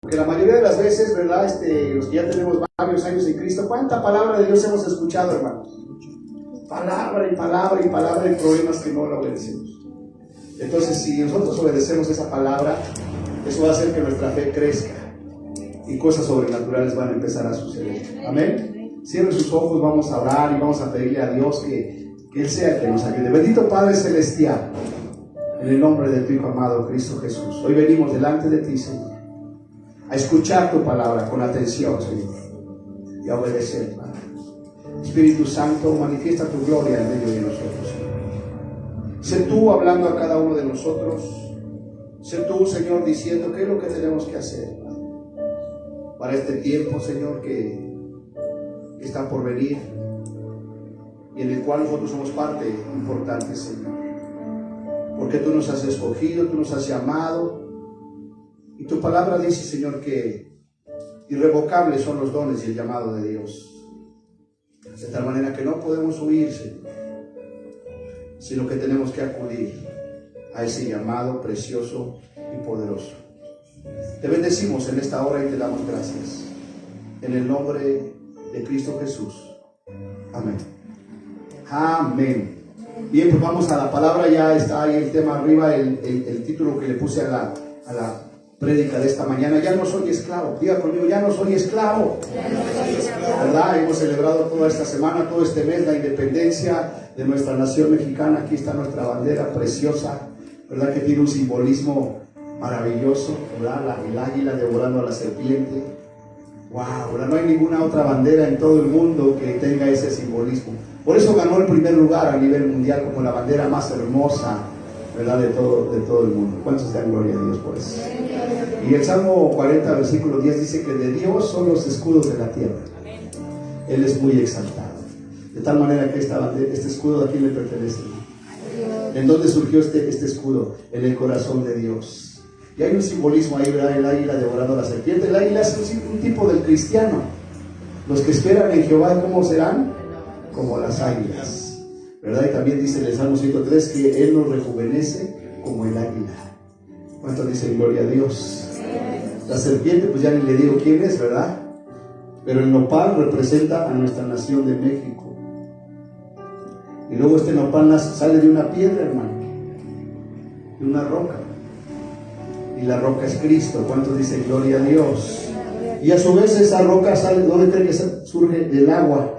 Porque la mayoría de las veces, ¿verdad? Los que ya tenemos varios años en Cristo, ¿cuánta palabra de Dios hemos escuchado, hermanos? Palabra y palabra y palabra, y problemas que no la obedecemos. Entonces, si nosotros obedecemos esa palabra, eso va a hacer que nuestra fe crezca y cosas sobrenaturales van a empezar a suceder. Amén. Cierren sus ojos, vamos a orar y vamos a pedirle a Dios que Él sea el que nos ayude. Bendito Padre Celestial, en el nombre de tu Hijo amado Cristo Jesús, hoy venimos delante de ti, Señor, a escuchar tu palabra con atención, Señor, y a obedecer, Padre. Espíritu Santo, manifiesta tu gloria en medio de nosotros, Señor. Sé tú hablando a cada uno de nosotros. Sé tú, Señor, diciendo qué es lo que tenemos que hacer, Padre, para este tiempo, Señor, que está por venir y en el cual nosotros somos parte importante, Señor. Porque tú nos has escogido, tú nos has llamado. Y tu palabra dice, Señor, que irrevocables son los dones y el llamado de Dios. De tal manera que no podemos huir, Señor, sino que tenemos que acudir a ese llamado precioso y poderoso. Te bendecimos en esta hora y te damos gracias. En el nombre de Cristo Jesús. Amén. Amén. Bien, pues vamos a la palabra. Ya está ahí el tema arriba, el título que le puse a la prédica de esta mañana. Ya no soy esclavo. Diga conmigo, ya no soy esclavo. ¿Verdad? Hemos celebrado toda esta semana, todo este mes, la independencia de nuestra nación mexicana. Aquí está nuestra bandera preciosa, ¿verdad? Que tiene un simbolismo maravilloso, ¿verdad? El águila devorando a la serpiente. Wow, ¿verdad? No hay ninguna otra bandera en todo el mundo que tenga ese simbolismo. Por eso ganó el primer lugar a nivel mundial como la bandera más hermosa, ¿verdad? De todo el mundo. ¿Cuántos dan gloria a Dios por eso? Y el Salmo 40, versículo 10 dice que de Dios son los escudos de la tierra. Él es muy exaltado. De tal manera que este escudo, ¿a quién le pertenece? ¿En dónde surgió este escudo? En el corazón de Dios. Y hay un simbolismo ahí, ¿verdad? El águila devorando a la serpiente. El águila es un tipo del cristiano. Los que esperan en Jehová, ¿cómo serán? Como las águilas, ¿verdad? Y también dice en el Salmo 103 que Él nos rejuvenece como el águila. ¿Cuánto dicen gloria a Dios? La serpiente, pues ya ni le digo quién es, ¿verdad? Pero el nopal representa a nuestra nación de México. Y luego este nopal sale de una piedra, hermano, de una roca. Y la roca es Cristo. ¿Cuántos dicen gloria a Dios? Y a su vez esa roca sale, ¿dónde creen que surge? Del agua,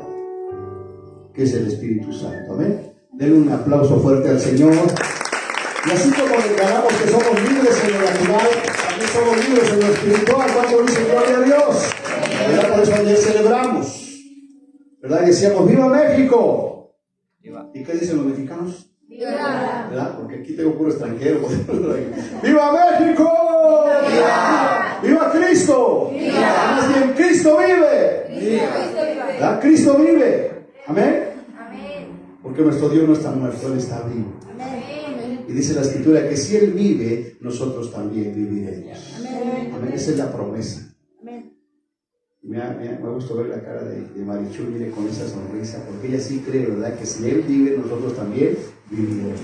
que es el Espíritu Santo. Amén. Denle un aplauso fuerte al Señor. Y así como declaramos que somos libres en lo natural, también somos libres en lo espiritual. ¿Cuántos dicen gloria a Dios? ¿Verdad? Por eso ayer celebramos, ¿verdad? Y decíamos, ¡viva México! ¡Viva! ¿Y qué dicen los mexicanos? ¡Viva! ¿Verdad? Porque aquí tengo puro extranjero. ¡Viva México! ¡Viva! ¡Viva Cristo! ¡Viva! Más bien, ¡Cristo vive! ¡Viva! ¿Verdad? ¡Cristo vive! ¿Amén? Porque nuestro Dios no está muerto, Él está vivo. Amén. Y dice la Escritura que si Él vive, nosotros también viviremos. Amén. Amén. Esa es la promesa. Amén. Me gusta ver la cara de Marichu, mire, con esa sonrisa, porque ella sí cree, ¿verdad? Que si Él vive, nosotros también viviremos.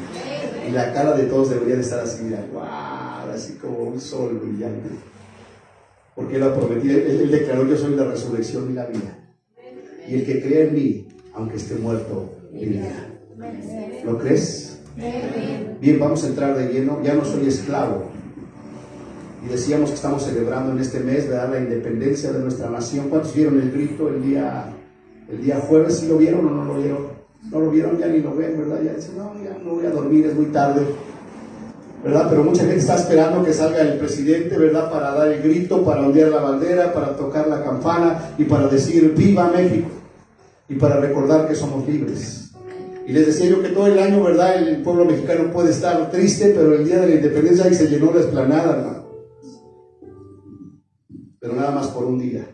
Y la cara de todos debería de estar así, mira, wow, así como un sol brillante. Porque Él ha prometido, Él declaró: yo soy la resurrección y la vida. Y el que cree en mí, aunque esté muerto, vivirá. ¿Lo crees? Bien, vamos a entrar de lleno. Ya no soy esclavo. Y decíamos que estamos celebrando en este mes, ¿verdad?, la independencia de nuestra nación. ¿Cuántos vieron el grito el día jueves? ¿Sí lo vieron o no lo vieron? No lo vieron, ya ni lo ven, ¿verdad? Ya dicen, no, ya no voy a dormir, es muy tarde, ¿verdad? Pero mucha gente está esperando que salga el presidente, ¿verdad?, para dar el grito, para ondear la bandera, para tocar la campana y para decir ¡viva México! Y para recordar que somos libres. Y les decía yo que todo el año, ¿verdad?, el pueblo mexicano puede estar triste, pero el día de la independencia ahí se llenó la explanada, hermano. Pero nada más por un día.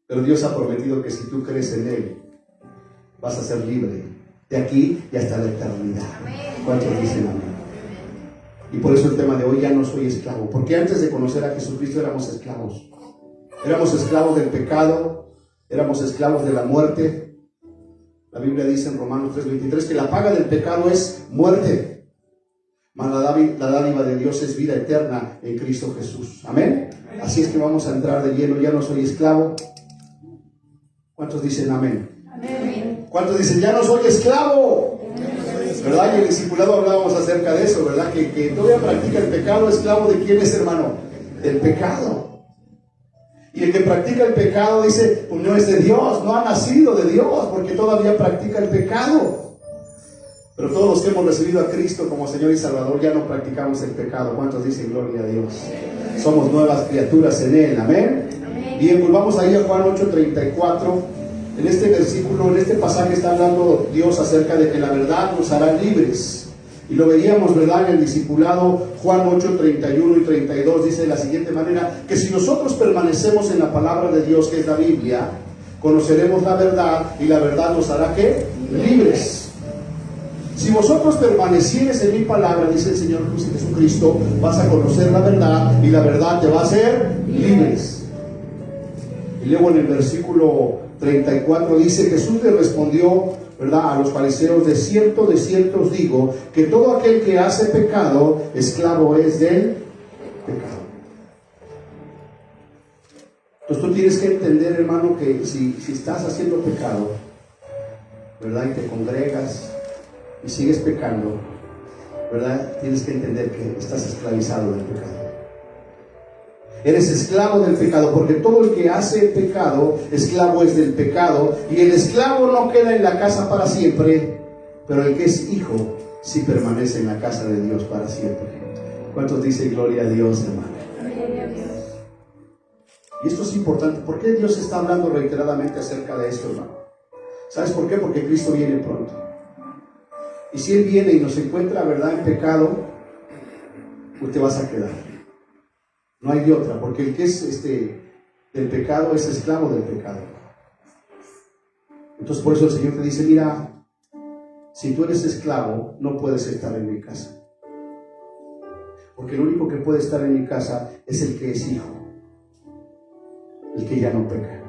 Pero Dios ha prometido que si tú crees en Él, vas a ser libre de aquí y hasta la eternidad. ¿Cuántos dicen amén? Y por eso el tema de hoy: ya no soy esclavo. Porque antes de conocer a Jesucristo éramos esclavos. Éramos esclavos del pecado, éramos esclavos de la muerte. La Biblia dice en Romanos 3:23 que la paga del pecado es muerte. mas la dádiva de Dios es vida eterna en Cristo Jesús. Amén. Así es que vamos a entrar de lleno. Ya no soy esclavo. ¿Cuántos dicen amén? Amén. ¿Cuántos dicen ya no soy esclavo? ¿Verdad? Y en el discipulado hablábamos acerca de eso, ¿verdad? Que todavía practica el pecado. ¿Esclavo de quién es, hermano? Del pecado. Y el que practica el pecado dice, pues no es de Dios, no ha nacido de Dios, porque todavía practica el pecado. Pero todos los que hemos recibido a Cristo como Señor y Salvador ya no practicamos el pecado. ¿Cuántos dicen gloria a Dios? Somos nuevas criaturas en Él. Amén. Bien, pues vamos ahí a Juan 8:34. En este versículo, en este pasaje está hablando Dios acerca de que la verdad nos hará libres. Y lo veíamos, ¿verdad? En el discipulado, Juan 8:31 y 32 dice de la siguiente manera, que si nosotros permanecemos en la palabra de Dios, que es la Biblia, conoceremos la verdad y la verdad nos hará, ¿qué? Libres. Si vosotros permanecieres en mi palabra, dice el Señor Jesucristo, vas a conocer la verdad y la verdad te va a hacer libres. Y luego en el versículo 34 dice, Jesús le respondió, ¿verdad?, a los fariseos, de cierto os digo, que todo aquel que hace pecado, esclavo es del pecado. Entonces tú tienes que entender, hermano, que si estás haciendo pecado, ¿verdad?, y te congregas y sigues pecando, ¿verdad?, tienes que entender que estás esclavizado del pecado. Eres esclavo del pecado, porque todo el que hace pecado, esclavo es del pecado, y el esclavo no queda en la casa para siempre, pero el que es hijo sí permanece en la casa de Dios para siempre. ¿Cuántos dicen gloria a Dios, hermano? Y esto es importante. ¿Por qué Dios está hablando reiteradamente acerca de esto, hermano? ¿Sabes por qué? Porque Cristo viene pronto. Y si Él viene y nos encuentra, ¿verdad?, en pecado, pues te vas a quedar. No hay de otra, porque el que es del pecado es esclavo del pecado. Entonces por eso el Señor te dice, mira, si tú eres esclavo, no puedes estar en mi casa. Porque el único que puede estar en mi casa es el que es hijo, el que ya no peca.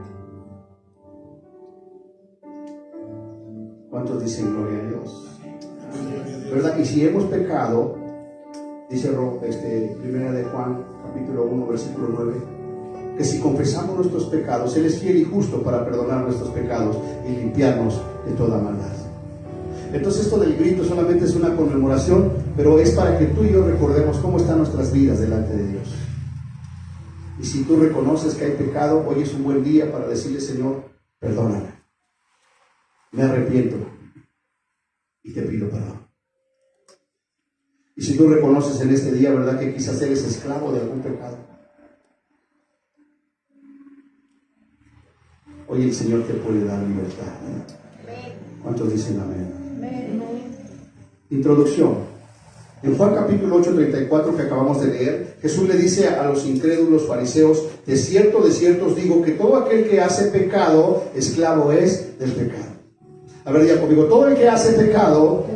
¿Cuántos dicen gloria a Dios? ¿Verdad? Y si hemos pecado, dice primera de Juan, capítulo 1, versículo 9, que si confesamos nuestros pecados, Él es fiel y justo para perdonar nuestros pecados y limpiarnos de toda maldad. Entonces esto del grito solamente es una conmemoración, pero es para que tú y yo recordemos cómo están nuestras vidas delante de Dios. Y si tú reconoces que hay pecado, hoy es un buen día para decirle, Señor, perdóname, me arrepiento y te pido perdón. Y si tú reconoces en este día, ¿verdad?, que quizás eres esclavo de algún pecado, hoy el Señor te puede dar libertad. ¿Cuántos dicen amén? Introducción. En Juan capítulo 8:34 que acabamos de leer, Jesús le dice a los incrédulos fariseos, de cierto os digo, que todo aquel que hace pecado, esclavo es del pecado. A ver, diga conmigo, todo el que hace pecado,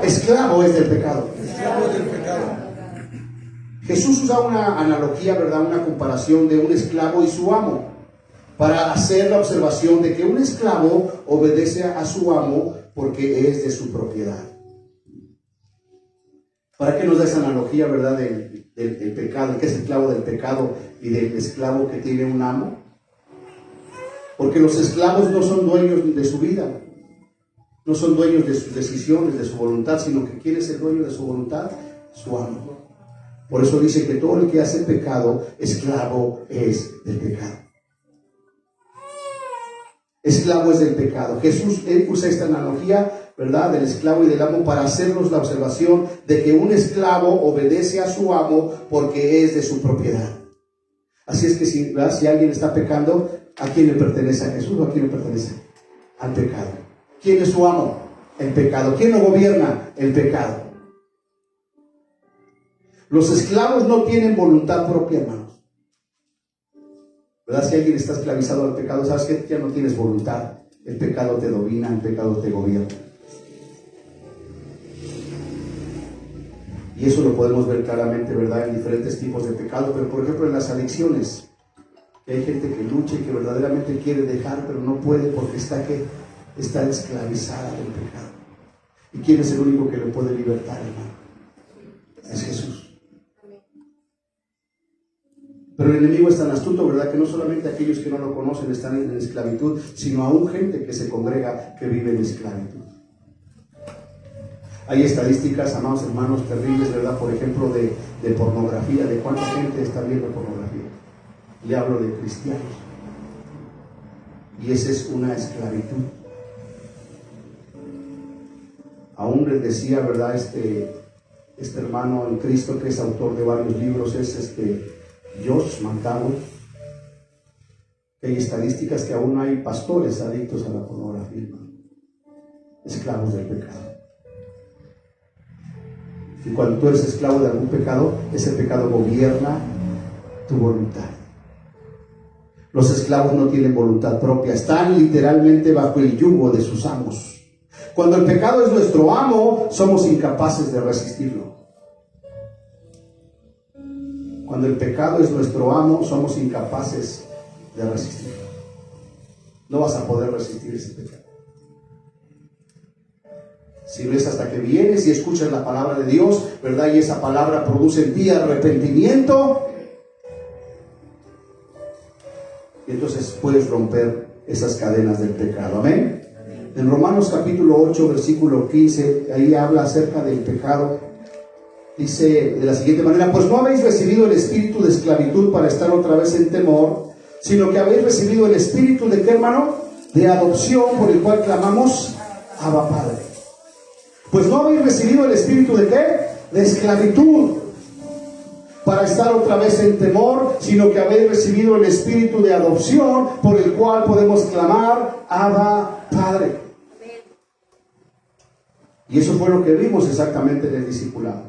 esclavo es del pecado. Jesús usa una analogía, ¿verdad?, una comparación de un esclavo y su amo, para hacer la observación de que un esclavo obedece a su amo porque es de su propiedad. ¿Para qué nos da esa analogía, verdad, del pecado, el que es esclavo del pecado y del esclavo que tiene un amo? Porque los esclavos no son dueños de su vida, no son dueños de sus decisiones, de su voluntad, sino que ¿quién es el dueño de su voluntad? Su amo. Por eso dice que todo el que hace pecado, esclavo es del pecado. Esclavo es del pecado. Jesús usa esta analogía, ¿verdad?, del esclavo y del amo para hacernos la observación de que un esclavo obedece a su amo porque es de su propiedad. Así es que si alguien está pecando, ¿a quién le pertenece? ¿A Jesús o a quién le pertenece? Al pecado. ¿Quién es su amo? El pecado. ¿Quién lo gobierna? El pecado. Los esclavos no tienen voluntad propia, hermanos. ¿Verdad? Si alguien está esclavizado al pecado, sabes que ya no tienes voluntad. El pecado te domina, el pecado te gobierna. Y eso lo podemos ver claramente, ¿verdad?, en diferentes tipos de pecados. Pero por ejemplo en las adicciones, que hay gente que lucha y que verdaderamente quiere dejar, pero no puede porque está esclavizada del pecado. ¿Y quién es el único que le puede libertar, hermano? es Jesús. Pero el enemigo es tan astuto, ¿verdad? Que no solamente aquellos que no lo conocen están en esclavitud, sino aún gente que se congrega que vive en esclavitud. Hay estadísticas, amados hermanos, terribles, ¿verdad? Por ejemplo, de pornografía, de cuánta gente está viendo pornografía. Y hablo de cristianos. Y esa es una esclavitud. Aún les decía, ¿verdad? Este hermano en Cristo, que es autor de varios libros, es Josh McDowell, que hay estadísticas que aún hay pastores adictos a la pornografía, ¿no? Esclavos del pecado. Y cuando tú eres esclavo de algún pecado, ese pecado gobierna tu voluntad. Los esclavos no tienen voluntad propia, están literalmente bajo el yugo de sus amos. Cuando el pecado es nuestro amo, somos incapaces de resistirlo. Cuando el pecado es nuestro amo, somos incapaces de resistirlo. No vas a poder resistir ese pecado. Si no es hasta que vienes y escuchas la palabra de Dios, ¿verdad? Y esa palabra produce en ti arrepentimiento. Y entonces puedes romper esas cadenas del pecado. Amén. En Romanos capítulo 8, versículo 15, ahí habla acerca del pecado. Dice de la siguiente manera: pues no habéis recibido el espíritu de esclavitud para estar otra vez en temor, sino que habéis recibido el espíritu de ¿qué, hermano? De adopción, por el cual clamamos Abba Padre. Pues no habéis recibido el espíritu de ¿qué? De esclavitud para estar otra vez en temor, sino que habéis recibido el espíritu de adopción, por el cual podemos clamar Abba Padre. Y eso fue lo que vimos exactamente en el discipulado.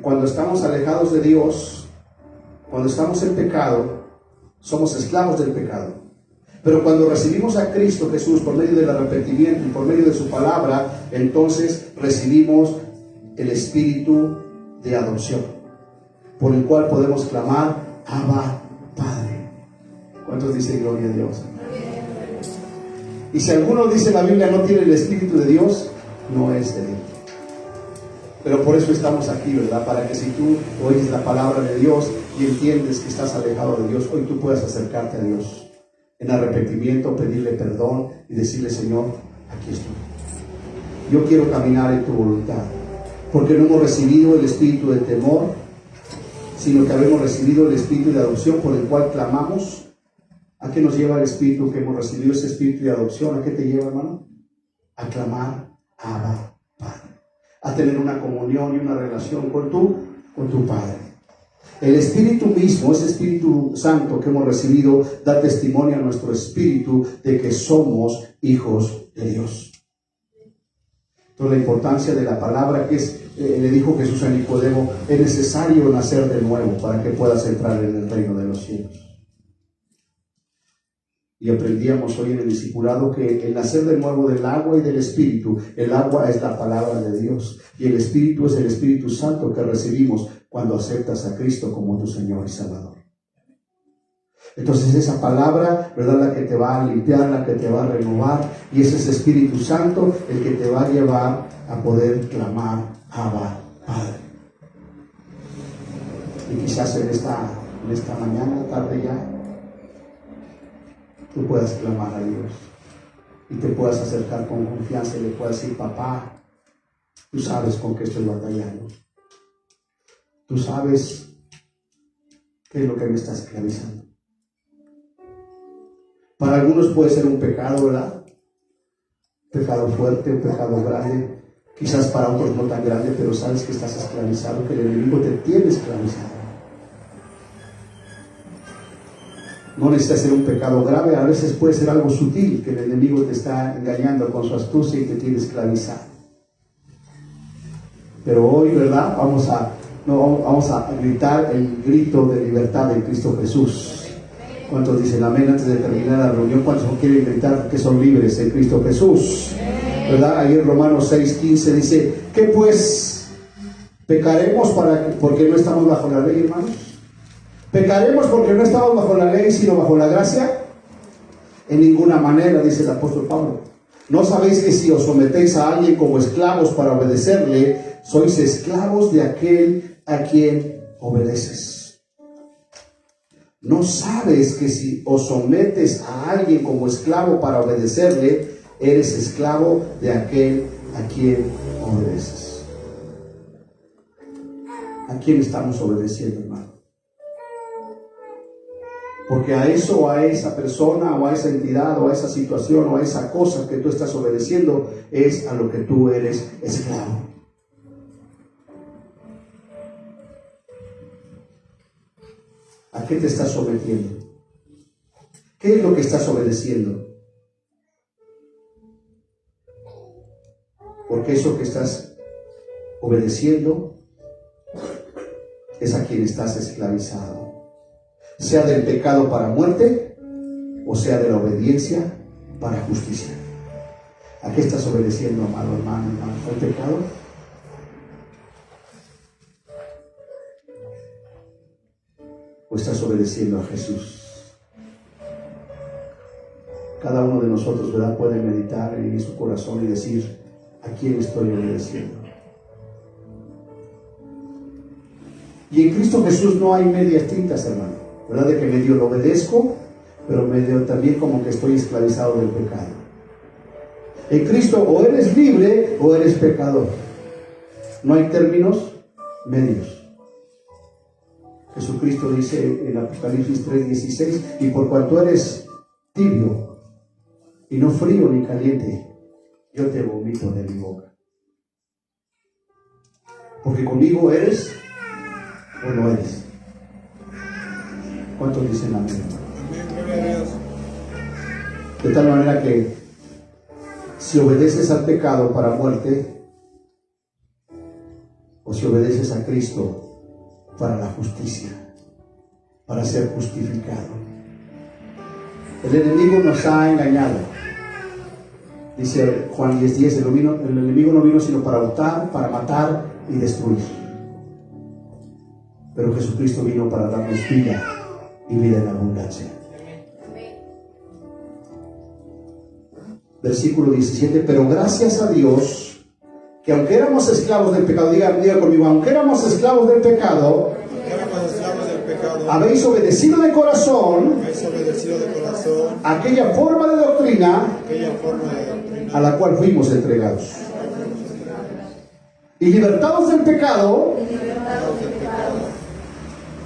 Cuando estamos alejados de Dios, cuando estamos en pecado, somos esclavos del pecado. Pero cuando recibimos a Cristo Jesús por medio del arrepentimiento y por medio de su palabra, entonces recibimos el espíritu de adopción, por el cual podemos clamar Abba Padre. ¿Cuántos dicen gloria a Dios? Y si alguno dice la Biblia no tiene el espíritu de Dios, no es de Dios. Pero por eso estamos aquí, ¿verdad? Para que si tú oyes la palabra de Dios y entiendes que estás alejado de Dios, hoy tú puedas acercarte a Dios en arrepentimiento, pedirle perdón y decirle: Señor, aquí estoy. Yo quiero caminar en tu voluntad, porque no hemos recibido el espíritu de temor, sino que habemos recibido el espíritu de adopción, por el cual clamamos. ¿A qué nos lleva el espíritu que hemos recibido, ese espíritu de adopción? ¿A qué te lleva, hermano? A clamar Abba Padre, a tener una comunión y una relación con tu Padre. El Espíritu mismo, ese Espíritu Santo que hemos recibido, da testimonio a nuestro espíritu de que somos hijos de Dios. Entonces, la importancia de la palabra que es, le dijo Jesús a Nicodemo: es necesario nacer de nuevo para que puedas entrar en el reino de los cielos. Y aprendíamos hoy en el discipulado que el nacer de nuevo del agua y del Espíritu, el agua es la palabra de Dios y el Espíritu es el Espíritu Santo que recibimos cuando aceptas a Cristo como tu Señor y Salvador. Entonces esa palabra, ¿verdad?, la que te va a limpiar, la que te va a renovar, y es ese Espíritu Santo el que te va a llevar a poder clamar Abba Padre. Y quizás en esta mañana, tarde ya, tú puedas clamar a Dios y te puedas acercar con confianza y le puedas decir: papá, tú sabes con qué estoy batallando. Tú sabes qué es lo que me está esclavizando. Para algunos puede ser un pecado, ¿verdad? Pecado fuerte, un pecado grande. Quizás para otros no tan grande, pero sabes que estás esclavizado, que el enemigo te tiene esclavizado. No necesita ser un pecado grave, a veces puede ser algo sutil, que el enemigo te está engañando con su astucia y te tiene esclavizado. Pero hoy, ¿verdad?, vamos a gritar el grito de libertad en Cristo Jesús. ¿Cuántos dicen amén antes de terminar la reunión? ¿Cuántos quieren gritar que son libres en Cristo Jesús? ¿Verdad? Ahí en Romanos 6:15 dice: ¿qué pues? ¿Pecaremos porque no estamos bajo la ley, hermanos? ¿Pecaremos porque no estamos bajo la ley, sino bajo la gracia? En ninguna manera, dice el apóstol Pablo. ¿No sabéis que si os sometéis a alguien como esclavos para obedecerle, sois esclavos de aquel a quien obedeces? ¿No sabes que si os sometes a alguien como esclavo para obedecerle, eres esclavo de aquel a quien obedeces? ¿A quién estamos obedeciendo, hermano? Porque a eso, o a esa persona, o a esa entidad, o a esa situación, o a esa cosa que tú estás obedeciendo, es a lo que tú eres esclavo. ¿A qué te estás sometiendo? ¿Qué es lo que estás obedeciendo? Porque eso que estás obedeciendo es a quien estás esclavizado. Sea del pecado para muerte, o sea de la obediencia para justicia. ¿A qué estás obedeciendo, amado hermano, hermano? ¿Al pecado? ¿O estás obedeciendo a Jesús? Cada uno de nosotros, ¿verdad?, puede meditar en su corazón y decir: ¿a quién estoy obedeciendo? Y en Cristo Jesús no hay medias tintas, hermano, ¿verdad? De que medio lo obedezco, pero medio también como que estoy esclavizado del pecado. En Cristo o eres libre o eres pecador. No hay términos medios. Jesucristo dice en Apocalipsis 3:16: y por cuanto eres tibio y no frío ni caliente, yo te vomito de mi boca. Porque conmigo eres o no eres. ¿Cuántos dicen amén? De tal manera que si obedeces al pecado para muerte, o si obedeces a Cristo para la justicia, para ser justificado. El enemigo nos ha engañado. Dice Juan 10:10, el enemigo no vino sino para hurtar, para matar y destruir. Pero Jesucristo vino para darnos vida y vida en abundancia. Versículo 17: pero gracias a Dios, que aunque éramos esclavos del pecado, diga conmigo, aunque éramos esclavos del pecado, habéis obedecido de corazón aquella forma de doctrina a la cual fuimos entregados. Y libertados del pecado,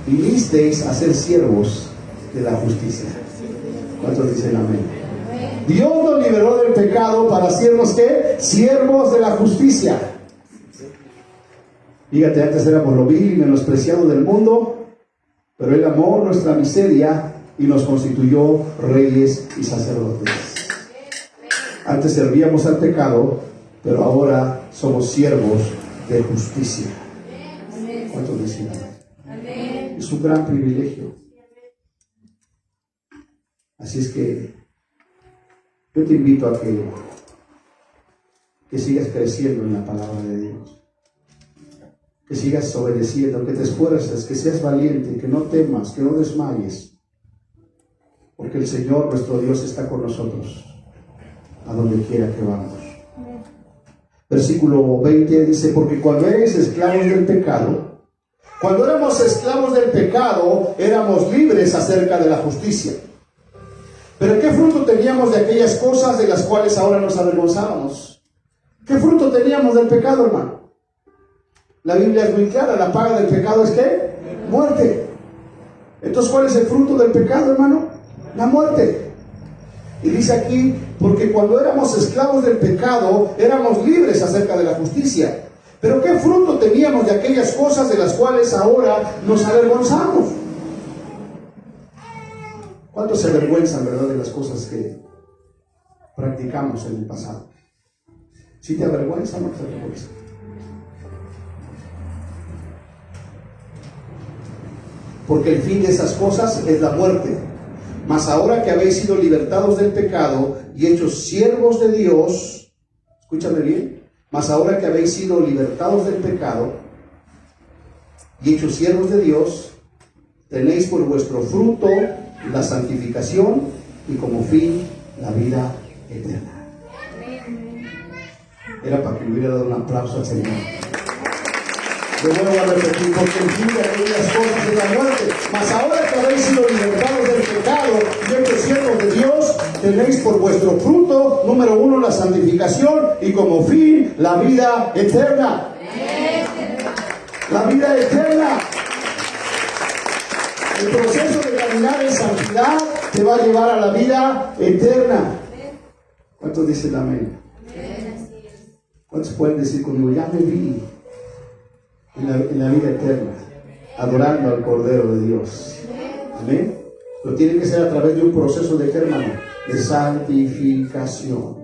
vinisteis a ser siervos de la justicia. ¿Cuántos dicen amén? Dios nos liberó del pecado para hacernos ¿qué? Siervos de la justicia. Fíjate, antes éramos lo vil y menospreciado del mundo, pero Él amó nuestra miseria y nos constituyó reyes y sacerdotes. Antes servíamos al pecado, pero ahora somos siervos de justicia. ¿Cuántos dicen amén? Es un gran privilegio. Así es que yo te invito a que sigas creciendo en la palabra de Dios, que sigas obedeciendo, que te esfuerces, que seas valiente, que no temas, que no desmayes, porque el Señor nuestro Dios está con nosotros a donde quiera que vamos. Versículo 20 dice: porque cuando eres esclavos del pecado, cuando éramos esclavos del pecado, éramos libres acerca de la justicia. Pero ¿qué fruto teníamos de aquellas cosas de las cuales ahora nos avergonzábamos? ¿Qué fruto teníamos del pecado, hermano? La Biblia es muy clara: la paga del pecado es ¿qué? Muerte. Entonces, ¿cuál es el fruto del pecado, hermano? La muerte. Y dice aquí: porque cuando éramos esclavos del pecado, éramos libres acerca de la justicia. Pero ¿qué fruto teníamos de aquellas cosas de las cuales ahora nos avergonzamos? ¿Cuántos se avergüenzan, verdad, de las cosas que practicamos en el pasado? ¿Sí te avergüenza o no te avergüenza? Porque el fin de esas cosas es la muerte. Mas ahora que habéis sido libertados del pecado y hechos siervos de Dios, escúchame bien, mas ahora que habéis sido libertados del pecado y hechos siervos de Dios, tenéis por vuestro fruto la santificación y como fin la vida eterna. era para que le hubiera dado un aplauso al Señor. De nuevo a repetir, porque el fin de aquellas cosas es la muerte. Mas ahora que habéis sido libertados del pecado y hechos siervos de Dios, tenéis por vuestro fruto, número 1, la santificación, y como fin, la vida eterna. La vida eterna. El proceso de caminar en santidad te va a llevar a la vida eterna. ¿Cuántos dicen amén? ¿Cuántos pueden decir conmigo? Ya me vi en la vida eterna, adorando al Cordero de Dios. Amén. Pero tiene que ser a través de un proceso de ¿qué, hermano? De santificación.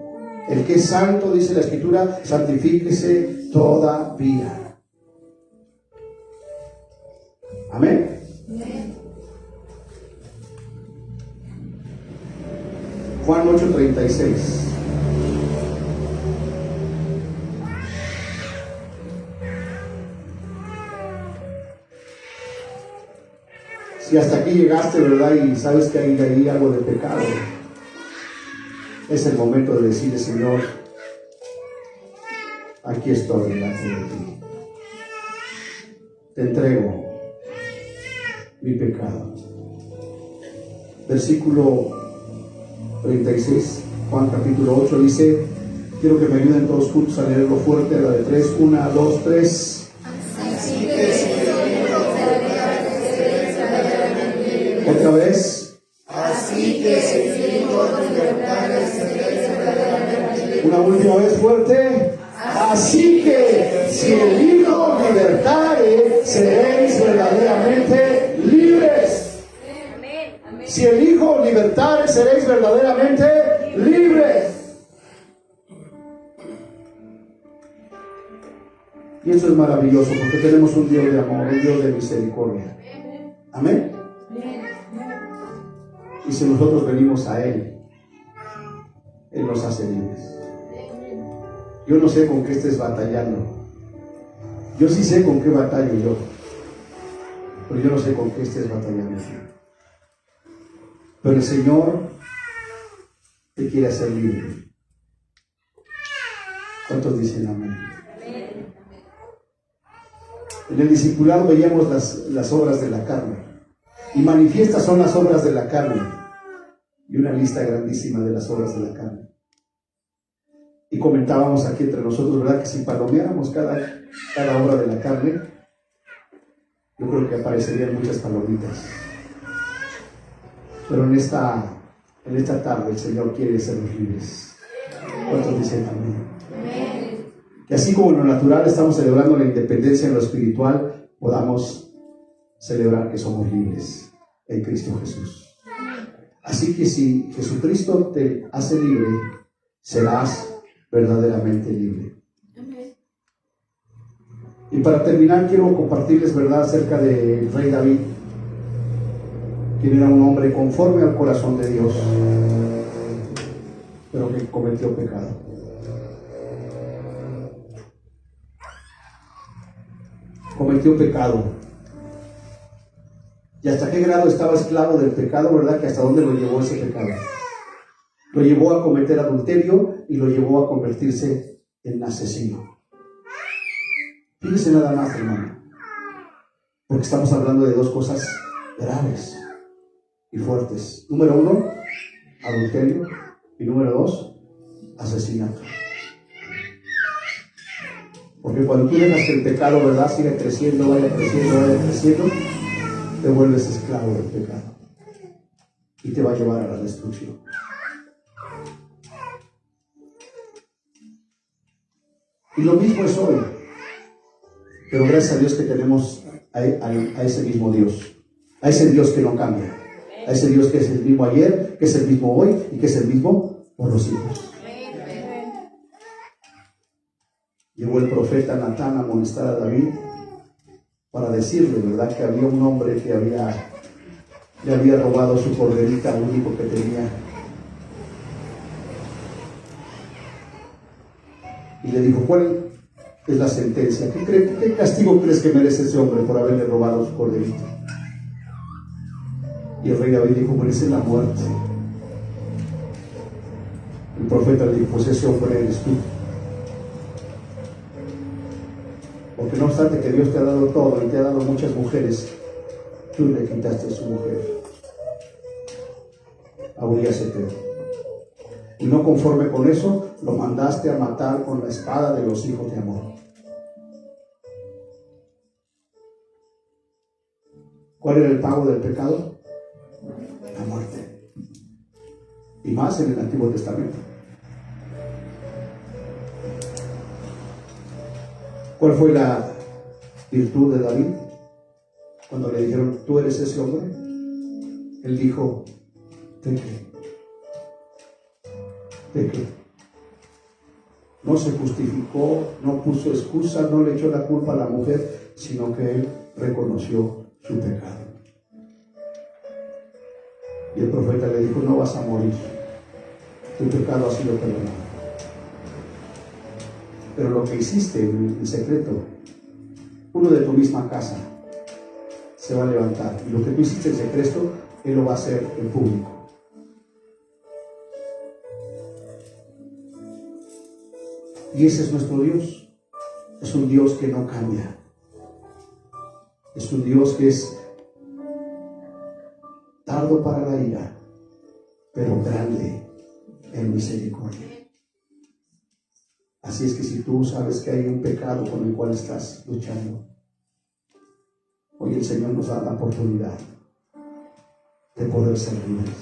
El que es santo, dice la Escritura, santifíquese todavía. Amén. Juan 8:36. Si hasta aquí llegaste, ¿verdad? Y sabes que hay ahí algo de pecado, es el momento de decirle: Señor, aquí estoy delante de ti. Te entrego mi pecado. Versículo 36, Juan capítulo 8 dice, quiero que me ayuden todos juntos a leerlo fuerte, a la de 3, 1, 2, 3. Otra vez. Así que si el Hijo libertare, seréis verdaderamente. Una última vez fuerte. Así que si el Hijo libertare, seréis verdaderamente libres. Si el Hijo libertare, seréis verdaderamente libres. Y eso es maravilloso porque tenemos un Dios de amor, un Dios de misericordia. Amén. Y si nosotros venimos a Él, Él nos hace libres. Yo no sé con qué estés batallando. Yo sí sé con qué batallo yo, pero yo no sé con qué estés batallando. Pero el Señor te quiere hacer libre. ¿Cuántos dicen amén? En el discipulado veíamos las obras de la carne, y manifiestas son las obras de la carne, y una lista grandísima de las obras de la carne. Y comentábamos aquí entre nosotros, ¿verdad?, que si palomeáramos cada obra de la carne, yo creo que aparecerían muchas palomitas. Pero en esta tarde el Señor quiere hacernos libres. ¿Cuántos dicen amén? Que así como en lo natural estamos celebrando la independencia, en lo espiritual podamos celebrar que somos libres en Cristo Jesús. Así que si Jesucristo te hace libre, serás verdaderamente libre. Y para terminar quiero compartirles, ¿verdad?, acerca del rey David, quien era un hombre conforme al corazón de Dios, pero que cometió pecado. Cometió pecado. ¿Y hasta qué grado estaba esclavo del pecado, verdad? Que hasta dónde lo llevó ese pecado. Lo llevó a cometer adulterio y lo llevó a convertirse en asesino. Fíjese nada más, hermano, porque estamos hablando de dos cosas graves y fuertes. Número 1, adulterio, y número 2, asesinato. Porque cuando tú dejas que el pecado, ¿verdad?, siga creciendo, vaya creciendo, te vuelves esclavo del pecado y te va a llevar a la destrucción. Y lo mismo es hoy, pero gracias a Dios que tenemos a ese mismo Dios, a ese Dios que no cambia, a ese Dios que es el mismo ayer, que es el mismo hoy y que es el mismo por los siglos. Llegó el profeta Natán a amonestar a David para decirle, ¿verdad?, que había un hombre que le había robado su corderita, el único que tenía. Y le dijo, ¿cuál es la sentencia? ¿Qué castigo crees que merece ese hombre por haberle robado su corderita? Y el rey David dijo, merece la muerte. El profeta le dijo, pues ese hombre eres tú. Porque no obstante que Dios te ha dado todo y te ha dado muchas mujeres, tú le quitaste a su mujer, a Urías Eteo. Y no conforme con eso, lo mandaste a matar con la espada de los hijos de Amón. ¿Cuál era el pago del pecado? La muerte. Y más en el Antiguo Testamento. ¿Cuál fue la virtud de David? Cuando le dijeron, ¿tú eres ese hombre? Él dijo, pequé. No se justificó, no puso excusa, no le echó la culpa a la mujer, sino que él reconoció su pecado. Y el profeta le dijo, no vas a morir, tu pecado ha sido perdonado. Pero lo que hiciste en secreto, uno de tu misma casa se va a levantar, y lo que tú hiciste en secreto, él lo va a hacer en público. Y ese es nuestro Dios. Es un Dios que no cambia. Es un Dios que es tardo para la ira, pero grande en misericordia. Así es que si tú sabes que hay un pecado con el cual estás luchando, hoy el Señor nos da la oportunidad de poder ser libres.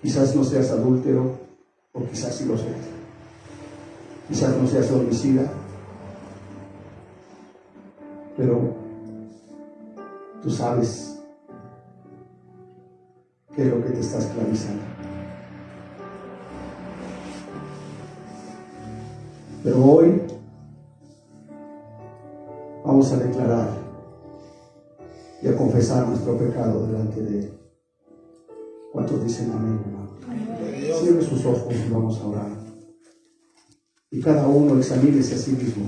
Quizás no seas adúltero, o quizás sí lo seas. Quizás no seas homicida, pero tú sabes qué es lo que te está esclavizando. Pero hoy vamos a declarar y a confesar nuestro pecado delante de Él. ¿Cuántos dicen amén, hermano? Cierre sus ojos y vamos a orar. Y cada uno examínese a sí mismo.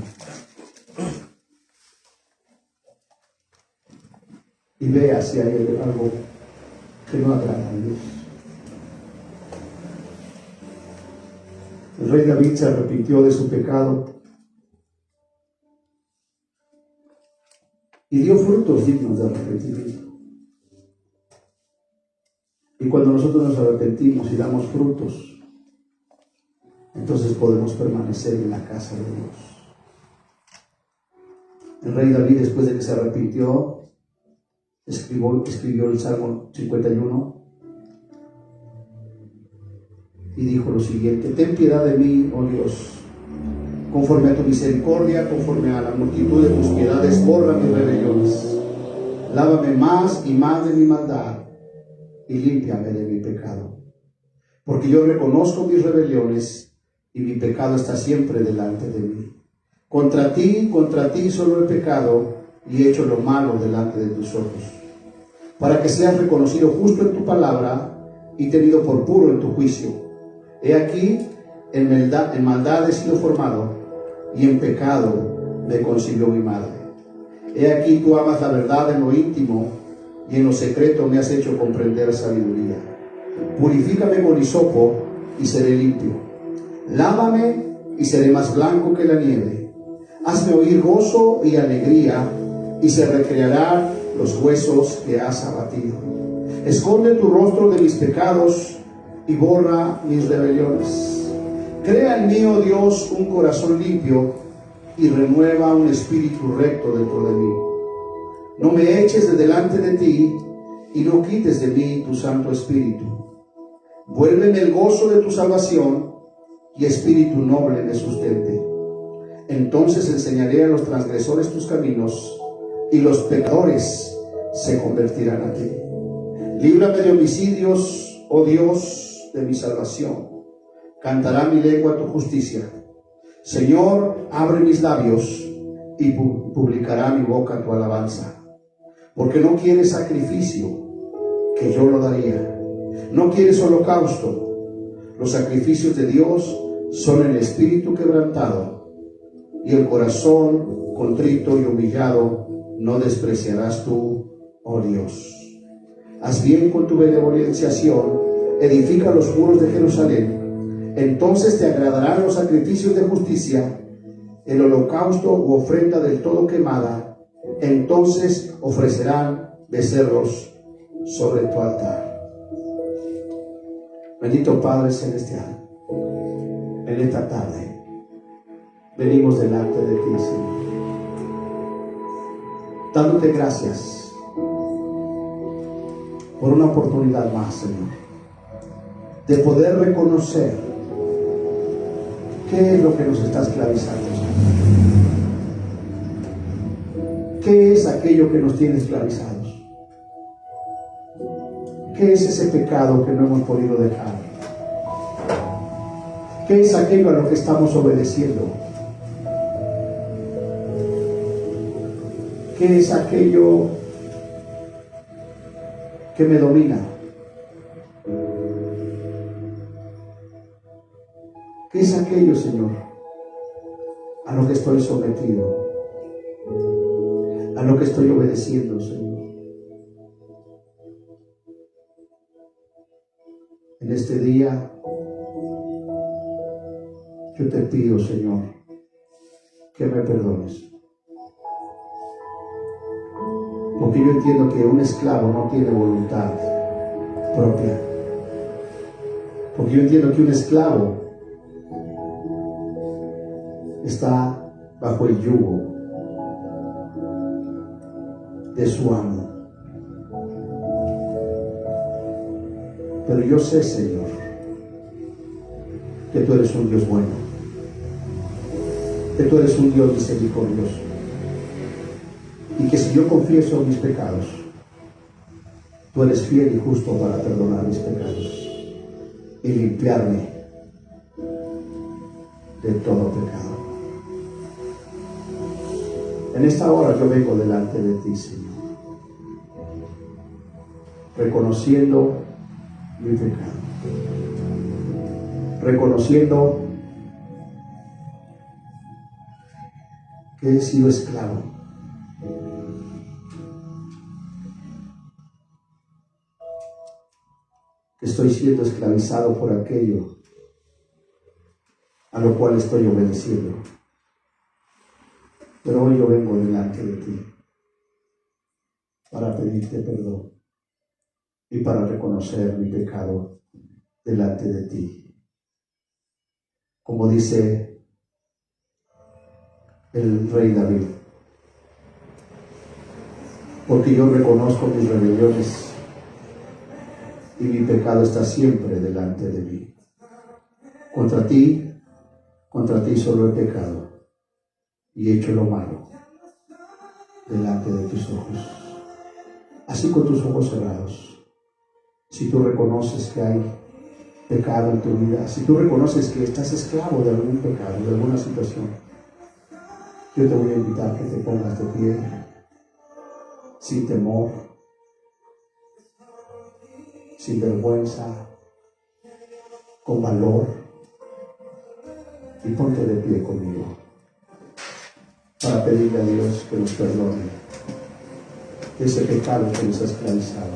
Y vea si hay algo que no agrada a Dios. El rey David se arrepintió de su pecado y dio frutos dignos de arrepentimiento. Y cuando nosotros nos arrepentimos y damos frutos, entonces podemos permanecer en la casa de Dios. El rey David, después de que se arrepintió, escribió el Salmo 51 y dijo lo siguiente: ten piedad de mí, oh Dios, conforme a tu misericordia, conforme a la multitud de tus piedades, borra mis rebeliones, lávame más y más de mi maldad y límpiame de mi pecado, porque yo reconozco mis rebeliones y mi pecado está siempre delante de mí. Contra ti solo he pecado y he hecho lo malo delante de tus ojos, para que seas reconocido justo en tu palabra y tenido por puro en tu juicio. He aquí, en maldad he sido formado, y en pecado me concibió mi madre. He aquí, tú amas la verdad en lo íntimo, y en lo secreto me has hecho comprender sabiduría. Purifícame con hisopo y seré limpio. Lávame y seré más blanco que la nieve. Hazme oír gozo y alegría, y se recrearán los huesos que has abatido. Esconde tu rostro de mis pecados y borra mis rebeliones. Crea en mí, oh Dios, un corazón limpio y renueva un espíritu recto dentro de mí. No me eches de delante de ti y no quites de mí tu Santo Espíritu. Vuélveme el gozo de tu salvación y espíritu noble me sustente. Entonces enseñaré a los transgresores tus caminos y los pecadores se convertirán a ti. Líbrame de homicidios, oh Dios, de mi salvación. Cantará mi lengua tu justicia. Señor, abre mis labios y publicará mi boca tu alabanza. Porque no quieres sacrificio, que yo lo daría. No quieres holocausto. Los sacrificios de Dios son el espíritu quebrantado, y el corazón contrito y humillado no despreciarás tú, oh Dios. Haz bien con tu benevolenciación, edifica los muros de Jerusalén. Entonces te agradarán los sacrificios de justicia, el holocausto u ofrenda del todo quemada, entonces ofrecerán becerros sobre tu altar. Bendito Padre Celestial, en esta tarde venimos delante de ti, Señor, dándote gracias por una oportunidad más, Señor, de poder reconocer qué es lo que nos está esclavizando, Señor. ¿Qué es aquello que nos tiene esclavizados? ¿Qué es ese pecado que no hemos podido dejar? ¿Qué es aquello a lo que estamos obedeciendo? ¿Qué es aquello que me domina? ¿Qué es aquello, Señor, a lo que estoy sometido? A lo que estoy obedeciendo, Señor. En este día, yo te pido, Señor, que me perdones. Porque yo entiendo que un esclavo no tiene voluntad propia. Porque yo entiendo que un esclavo está bajo el yugo de su amo. Pero yo sé, Señor, que tú eres un Dios bueno, que tú eres un Dios misericordioso, y que si yo confieso mis pecados, tú eres fiel y justo para perdonar mis pecados y limpiarme de todo pecado. En esta hora yo vengo delante de ti, Señor, reconociendo mi pecado, reconociendo que he sido esclavo, que estoy siendo esclavizado por aquello a lo cual estoy obedeciendo. Pero hoy yo vengo delante de ti para pedirte perdón y para reconocer mi pecado delante de ti. Como dice el rey David, porque yo reconozco mis rebeliones y mi pecado está siempre delante de mí. Contra ti solo he pecado y he hecho lo malo delante de tus ojos. Así, con tus ojos cerrados, si tú reconoces que hay pecado en tu vida, si tú reconoces que estás esclavo de algún pecado, de alguna situación, yo te voy a invitar a que te pongas de pie, sin temor, sin vergüenza, con valor, y ponte de pie conmigo para pedirle a Dios que nos perdone ese pecado que nos ha esclavizado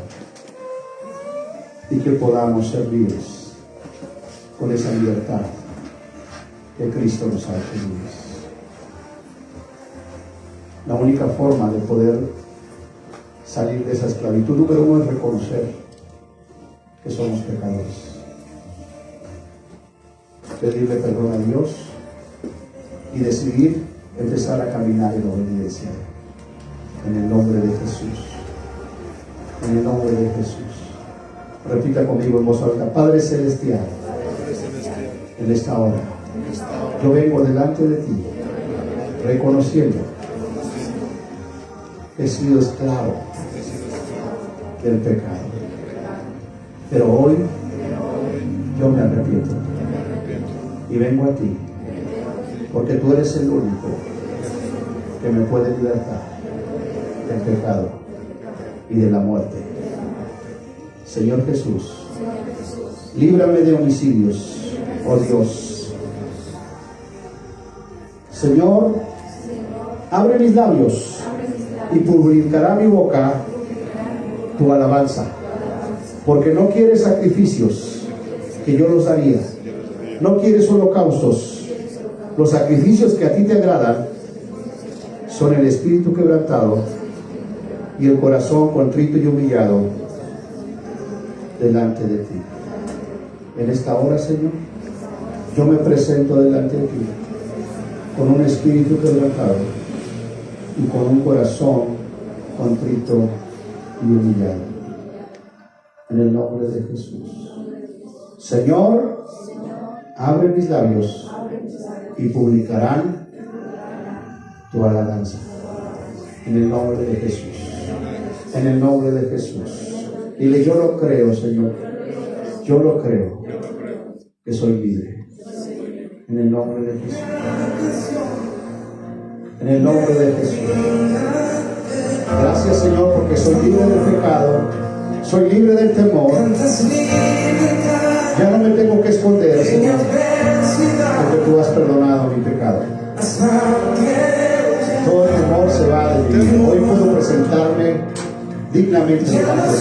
y que podamos ser libres con esa libertad que Cristo nos ha hecho libres. La única forma de poder salir de esa esclavitud, número uno, es reconocer que somos pecadores, pedirle perdón a Dios y decidir empezar a caminar en obediencia. En el nombre de Jesús. En el nombre de Jesús. Repita conmigo en voz alta: Padre Celestial, en esta hora, yo vengo delante de ti, reconociendo que he sido esclavo del pecado. Pero hoy yo me arrepiento y vengo a ti, porque tú eres el único que me puede libertar del pecado y de la muerte. Señor Jesús, líbrame de homicidios, oh Dios. Señor, abre mis labios y publicará mi boca tu alabanza, porque no quieres sacrificios, que yo los daría. No quieres holocaustos, Los sacrificios que a ti te agradan son el espíritu quebrantado y el corazón contrito y humillado delante de ti. En esta hora, Señor, yo me presento delante de ti con un espíritu quebrantado y con un corazón contrito y humillado. En el nombre de Jesús. Señor, abre mis labios y publicarán tu alabanza. En el nombre de Jesús. En el nombre de Jesús. Dile, yo lo creo, Señor. Yo lo creo que soy libre. En el nombre de Jesús. En el nombre de Jesús. Gracias, Señor, porque soy libre del pecado. Soy libre del temor. Ya no me tengo que esconder, Señor, porque tú has perdonado mi pecado. Todo el temor se va de mí. Hoy puedo presentarme dignamente delante de ti.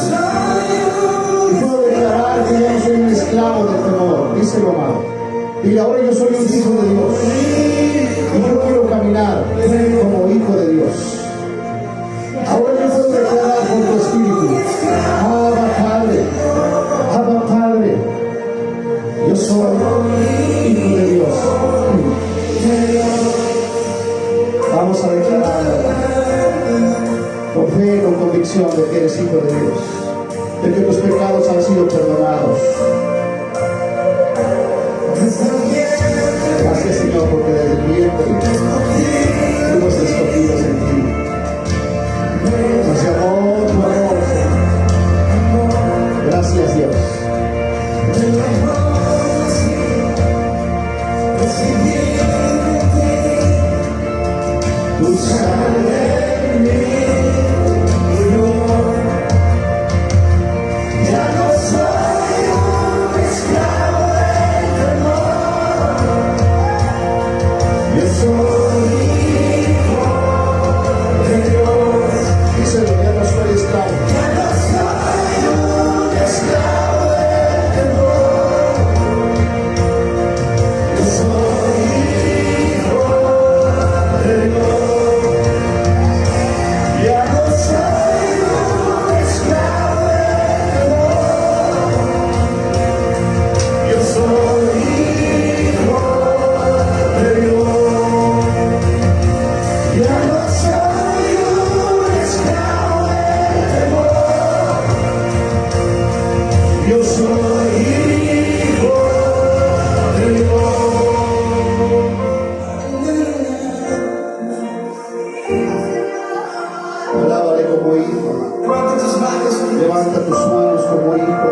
Y puedo declarar que yo no soy un esclavo del temor. Díselo, amado. Dile, ahora yo soy un hijo de Dios. Y yo quiero caminar como hijo de Dios. Ahora yo puedo declarar con tu espíritu: Abba Padre, Abba Padre, yo soy hijo de Dios. Vamos a declarar con fe y con convicción de que eres hijo de Dios, de que tus pecados han sido perdonados. Gracias, Señor, porque desde el vientre fuimos escogidos en ti. Nos llamó tu amor. Gracias, Dios. Tu sangre en mí, ya no soy un esclavo del temor. Yo soy hijo de Dios. Díselo, ya no soy esclavo. Ya no soy un esclavo del temor. Yo soy hijo de Dios. Ya no soy un esclavo del temor. Yo soy hijo de Dios. Ya no soy un esclavo del temor. Yo soy hijo de Dios. Alábale como hijo. Levanta tus manos como hijo.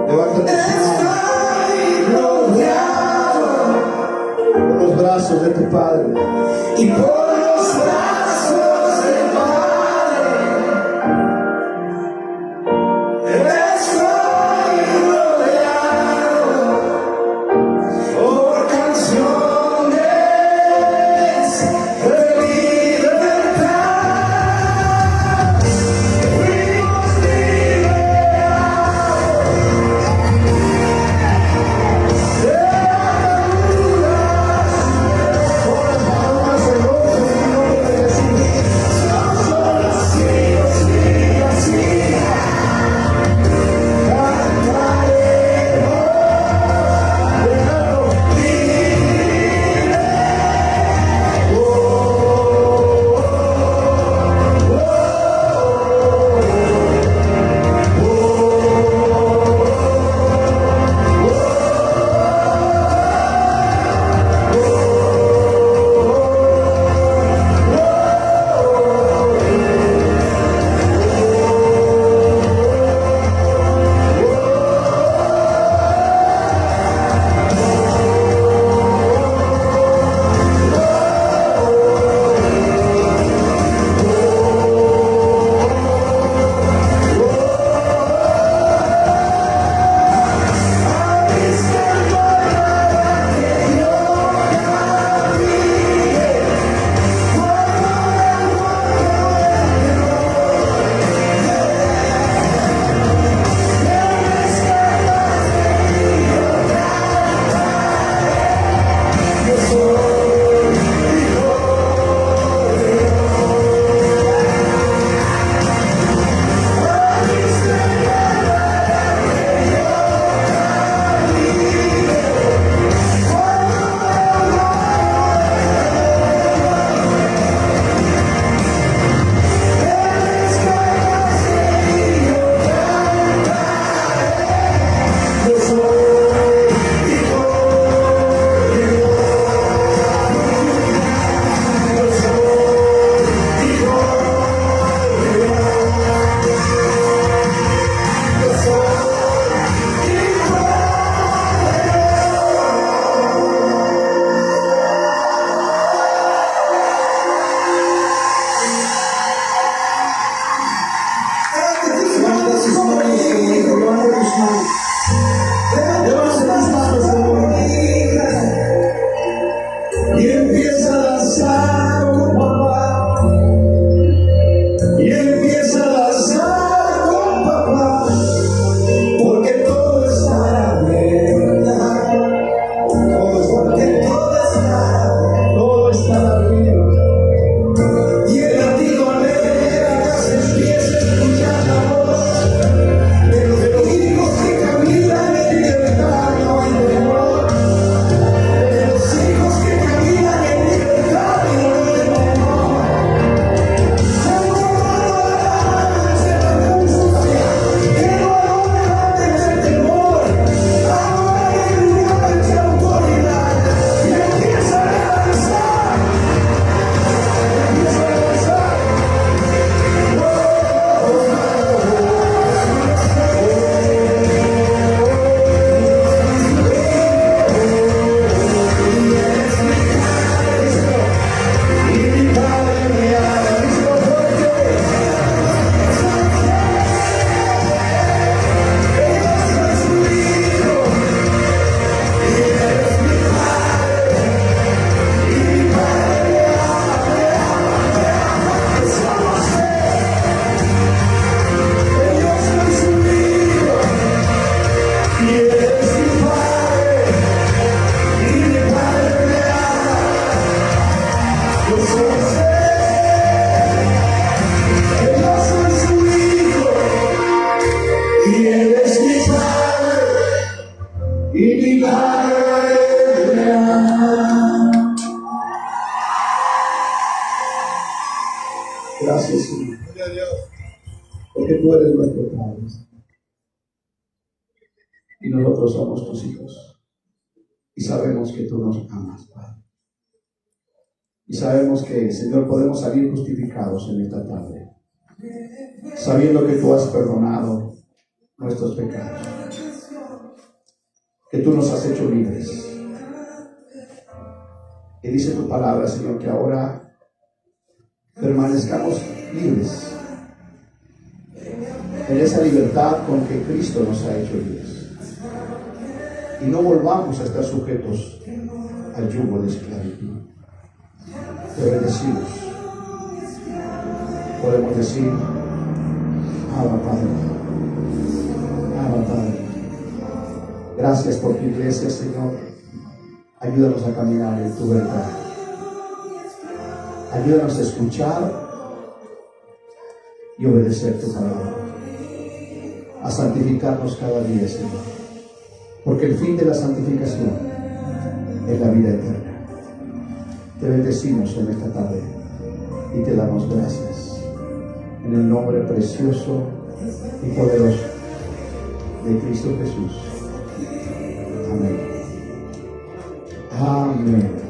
Levanta tus manos. Por los brazos de tu Padre. Y por los brazos del Padre. Estoy rodeado por canciones de libertad. Fuimos liberados de ataduras por las palmas del hombre. Gracias, Señor. Porque tú eres nuestro Padre. Y nosotros somos tus hijos. Y sabemos que tú nos amas, Padre. Y sabemos que, Señor, podemos salir justificados en esta tarde, sabiendo que tú has perdonado nuestros pecados, que tú nos has hecho libres. Y dice tu palabra, Señor, que ahora permanezcamos libres en esa libertad con que Cristo nos ha hecho libres. Y no volvamos a estar sujetos al yugo de esclavitud. Te bendecimos. Podemos decir, Abba Padre, Abba Padre. Gracias por tu iglesia, Señor. Ayúdanos a caminar en tu verdad. Ayúdanos a escuchar y obedecer tu palabra. A santificarnos cada día, Señor. Porque el fin de la santificación es la vida eterna. Te bendecimos en esta tarde y te damos gracias. En el nombre precioso y poderoso de Cristo Jesús. Amén. Amén.